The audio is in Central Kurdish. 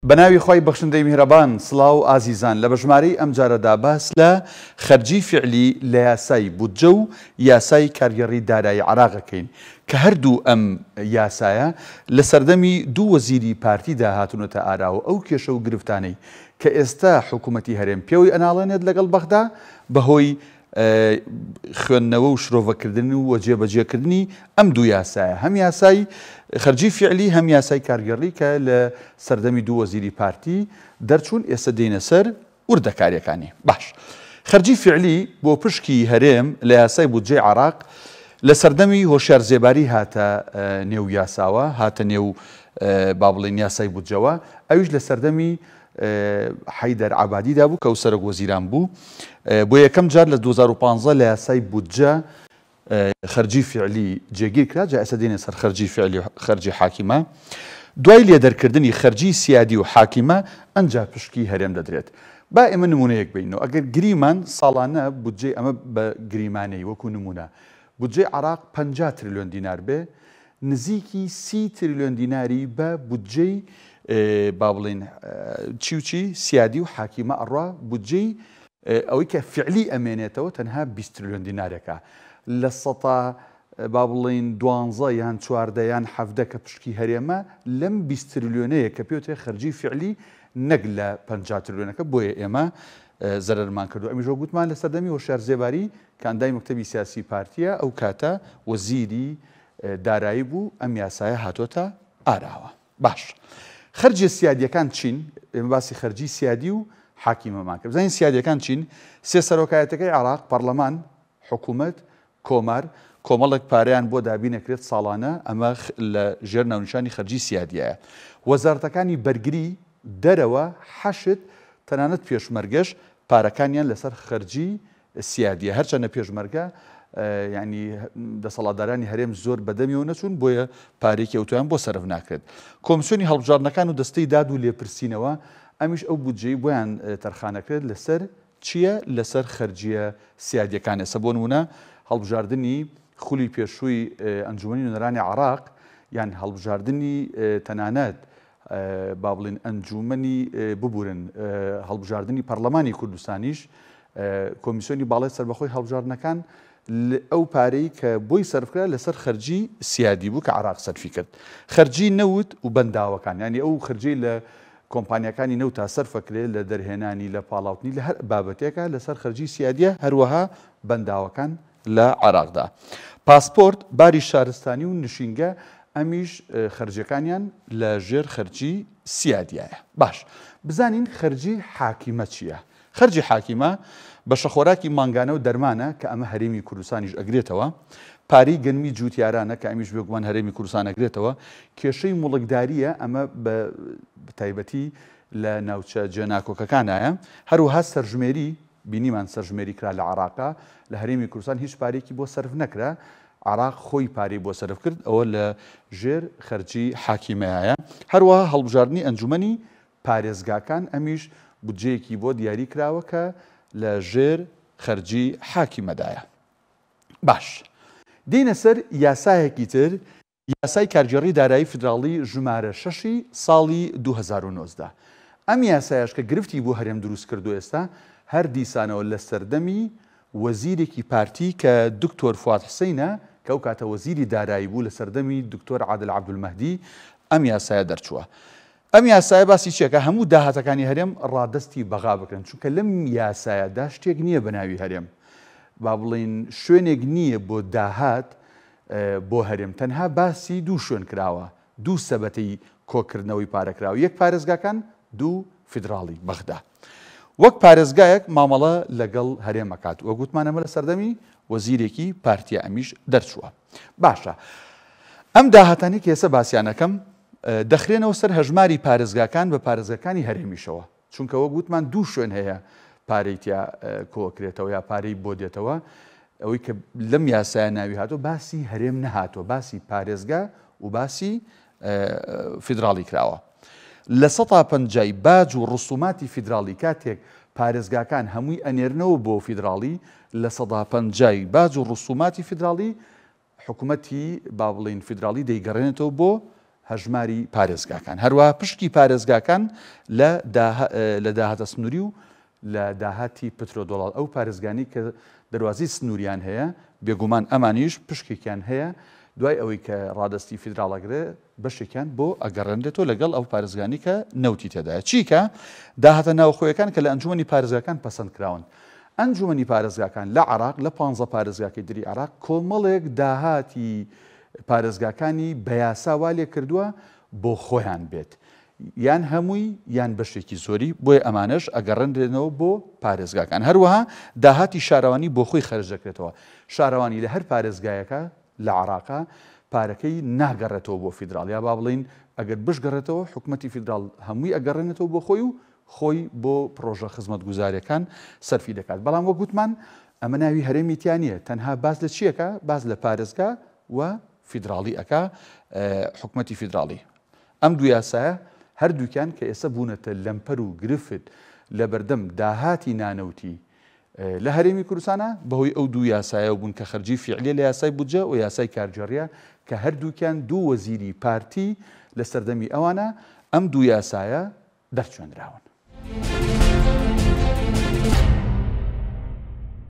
بەناوی خۆی بەخشندەی میهرەبان سڵاو ئازیزان لە بەژمارەی ئەم جارەدا باس لە خەرجی فعلی لە یاسای بودجە و یاسای کارگەڕی دارایی عراقەکەین کە هەردوو ئەم یاسایە لە سەردەمی دوو وەزیری پارتیدا هاتوونەتە ئاراوە ئەو کێشە و گرفتانەی کە ئێستا حکوومەتی هەرێم پێوەی ئەناڵێنێت لەگەڵ بەغدا بەهۆی خوێندنەوە و شرۆڤەکردن و وەجێبەجێکردنی ئەم دوو یاسایە هەم یاسای خەرجی فعلی هەم یاسای کارگەڕی کە لە سەردەمی دوو وەزیری پارتی دەرچوون ئێستا دێنە سەر وردەکاریەکانی باش خەرجی فعلی بۆ پشکی هەرێم لە یاسای بودجەی عراق لە سەردەمی هۆشیار زێباری هاتە نێو یاساوە هاتە نێو با بڵێن یاسای بودجەوە ئەویش لە سەردەمی حەیدەر عەبادیدا بوو کە ئەو سەرۆک وەزیران بوو بۆ یەکەم جار لە 2015 لە یاسای بودجە خەرجی فعلی جێگیر کرا جا ئێستا دێنە سەر خەرجی فعلی و خەرجی حاکیمە دوای لێدەرکردنی خەرجی سیادی و حاکیمە ئەنجا پشکی هەرێم دەدرێت با ئێمە نمونەیەک بینەوە ئەگەر گریمان ساڵانە بودجەی ئەمە بە گریمانەی وەکو نمونە بودجەی عراق 50 تریلیۆن دینار بێ نزیکی 30 تریلیۆن دیناری بە بودجەی با بڵێن چی سیادی و حاکیمە ئەڕوا بودجەی ئەوەی کە فعلی ئەمێنێتەوە تەنها 20 تریلیۆن دینارێکە لە سەتا با بڵێن 12 یان 14 یان 17 کە پشکی هەرێمە لەم 20 تریلیۆنەیە کە پێوتێ خەرجی فعلی نەک لە 50 تریلیۆنەکە بۆیە ئێمە زەرەرمان کردو ئەمیژۆ گوتمان لە سەردەمی هۆشیار زێباری کاندای مەکتەبی سیاسی پارتیە ئەو کاتە وەزیری دارایی بوو ئەم یاسایە هاتۆتە ئاراوە باش خەرجی سیادیەکان چین ئێمە باسی خەرجی سیادی و حاکیمەمان کرد بزانین سیادیەکان چین سێ سەرۆکایەتەکەی عراق پەرلەمان حکوومەت کۆمار کۆمەڵێک پارەیان بۆ دابین نەکرێت ساڵانە ئەمە لە ژێر ناونیشانی خەرجی سیادیایە وەزارەتەکانی بەرگری دەرەوە حەشت تەنانەت پێشمەرگەش پارەکانیان لەسەر خەرجی سیادیە هەرچەندە پێشمەرگە ینی دەسەڵاتدارانی هەرێم زۆر بەدەمیەوە نەچوون بۆیە پارێکی ئەوتویان بۆ سەرف ناکرێت کۆمسیۆنی هەڵبژاردنەکان و دەستەی داد و لێپرسینەوە ئەمیش ئەو بودجەی بۆیان تەرخانەکرێت لەسەر چییە لەسەر خەرجیە سیادیەکان ئێستا بۆ نمونە هەڵبژاردننی خولی پێشووی ئەنجومەنی نوێنەرانی عراق یان هەڵبژاردننی تەنانەت با بڵێن ئەنجومەنی ببورن هەڵبژاردننی پەرلەمانی کوردستانیش کۆمیسیۆنی باڵای سەربەخۆی هەڵبژاردنەکان ئەو پارەی کە بۆی سەرفکرا لەسەر خەرجی سیادی بوو کە عراق سەرفی کرد خەرجی نەوت و بەنداوەکان ینی ئەو خەرجی لە کۆمپانیەکانی نەوت تا سەرفەکرێت لە دەرهێنانی لە پاڵاوتنی لە هەر بابەتێکە لەسەر خەرجی سیادیە هەروەها بەنداوەکان لە عراقدا پاسپۆرت باری شارستانی و نشینگە ئەمیش خەرجەکانیان لە ژێر خەرجی سیادیایە باش بزانین خەرجی حاکیمە چییە خەرجی حاکیمە بەشە خۆراکی مانگانە و دەرمانە کە ئەمە هەرێمی کوردستانیش ئەگرێتەوە پارەی گەنمی جوتیارانە کە ئەمیش بێگومان هەرێمی کوردستان ئەگرێتەوە کێشەی مڵکداریە ئەمە بە تایبەتی لە ناوچە جێناکۆکەکانایە هەروەها سەرژمێری بینیمان سەرژمێری کرا لە عراقا لە هەرێمی کوردستان هیچ پارێکی بۆ سەرف نەکرا عراق خۆی پارەی بۆ سەرف کرد ئەوە لە ژێر خەرجی حاکیمەیە هەروەها هەڵبژاردننی ئەنجومەنی پارێزگاکان ئەمیش بودجەیەکی بۆ دیاری کراوە کە لە ژێر خەرجی حاکیمەدایە باش دێنە سەر یاسایەکی تر یاسای کارگەڕی دارایی فیدراڵی ژمارە 6 ساڵی 2019 ئەم یاسایش کە گرفتی بۆ هەرێم دروست کردو ئێستا هەر دیسانەوە لە سەردەمی وەزیرێکی پارتی کە دکتۆر فواد حسینە کە ئەو کاتە وەزیری دارایی بوو لە سەردەمی دکتۆر عادل عەبدولمەهدی ئەم یاسایە دەرچووە ئەم یاسایە باسی چیەکە هەموو داهاتەکانی هەرێم ڕادستی بەغا بکەن چونکە لەم یاسایەدا شتێک نییە بەناوی هەرێم با بڵێن شوێنێک نییە بۆ داهات بۆ هەرێم تەنها باسی دوو شوێن کراوە دوو سەبەتەی کۆکردنەوەی پارەکراوە یەک پارێزگاکان دوو فیدراڵی بەغدا وەک پارێزگایەک مامەڵە لەگەڵ هەرێمەکات وە گوتمانەمە لە سەردەمی وەزیرێکی پارتیە ئەمیش دەرچووە باشە ئەم داهاتانی کە ئێستا باسییانەکەم دەخرێنەوە سەر هەژماری پارێزگاکان بە پارێزگەکانی هەرێمیشەوە چونکەوە گوتمان دوو شوێن هەیە پارەیتیا کۆکرێتەوە یا پارەی بۆ دێتەوە ئەوەی کە لەم یاسایە ناوی هاتۆ باسی هەرێم نەهاتۆ باسی پارێزگا و باسی فیدراڵی کراوە لە 150 باج و ڕسوماتی فیدراڵی کاتێک پارێزگاکان هەمووی ئەنێرنەوە بۆ فیدراڵی لە 150 باج و ڕسوماتی فیدراڵی حکوومەتی با بڵین فیدراڵی دەیگەڕێنێتەوە بۆ هەژماری پارێزگاکان. هەروە پشکی پارێزگاکان لە داهاتە سنووری و لە داهاتی پترۆدۆڵال ئەو پارێزگانی کە دەواازی سنووریان هەیە بێگومان ئەمانیش پشکێکیان هەیە دوای ئەوەی کە ڕادستی فیدراڵەگرێ بەشێکیان بۆ ئەگەڕێنرێتەوە لەگەڵ ئەو پارێزگانی کە نەوتی تێدایە. چیکە داهاتە ناوخۆیەکان کە لە ئەنجومەنی پارێزگاکان پەسەند کراون. ئەنجومەنی پارێزگاکان لە عراق لە 15 پارێزگاکەی دری عراق کۆمەڵێک داهاتی پارێزگاکانی بە یاساوا لێ کردووە بۆ خۆیان بێت. یان هەمووی یان بەشێکی زۆری بۆیە ئەمانش ئەگەڕێنرێنەوە بۆ پارێزگاکان. هەروەها داهاتی شارەوانی بۆ خۆی خەرج دەکرێتەوە. شارەوانی لە هەر پارێزگایەکە لە عراقا پارەکەی ناگەڕێتەوە بۆ فیدراڵ یا با بڵین ئەگەر بشگەڕێتەوە حکوومەتی فیدراڵ هەمووی ئەگەڕێنێتەوە بۆ خۆی و خۆی بۆ پرۆژە خزمەت گوزاریەکان سەرفی دەکات. بەڵام وە گوتمان ئەمە ناوی هەرێمی تیانە تەنها باز لە چیەکە باز لە پارێزگا و فیدراڵی ئەکا حکوومەتی فیدراڵی. ئەم دوو یاسایە هەردووکیان کە ئێستا بوونەتە لەمپەر و گرفت لە بەردەم داهاتی نانەوتی لە هەرێمی کوردستانە بەهۆی ئەو دوو یاسایە بوون کە خەرجی فیعلی لە یاسای بودجە و یاسای کارجێڕیە کە هەردووکیان دوو وەزیری پارتی لە سەردەمی ئەوانە ئەم دوو یاسایە دەرچێنراون.